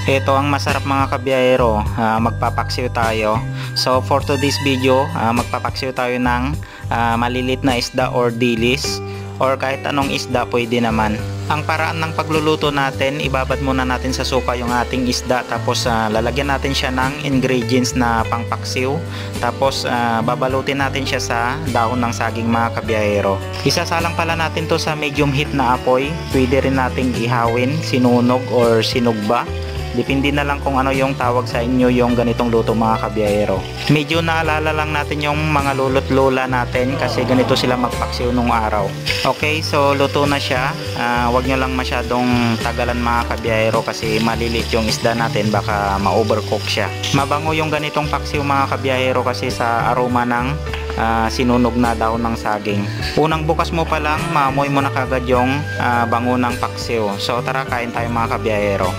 Ito ang masarap mga kabiyahero, magpapaksiw tayo. So for today's video, magpapaksiw tayo ng malilit na isda or dilis, or kahit anong isda pwede naman. Ang paraan ng pagluluto natin, ibabad muna natin sa suka yung ating isda, tapos lalagyan natin siya ng ingredients na pangpaksiw, tapos babalutin natin siya sa dahon ng saging mga kabiyahero. Isasalang pala natin to sa medium heat na apoy. Pwede rin nating ihawin, sinunog or sinugba. Depende na lang kung ano yung tawag sa inyo yung ganitong luto mga kabiyahero. Medyo naalala lang natin yung mga lolo't lola natin kasi ganito sila magpaksiw nung araw. Okay, so luto na siya. Wag nyo lang masyadong tagalan mga kabiyahero kasi malilit yung isda natin, baka ma-overcook siya. Mabango yung ganitong paksiw mga kabiyahero kasi sa aroma ng sinunog na dahon ng saging. Unang bukas mo pa lang, maamoy mo na kagad yung bango ng paksiw. So tara, kain tayo mga kabiyahero.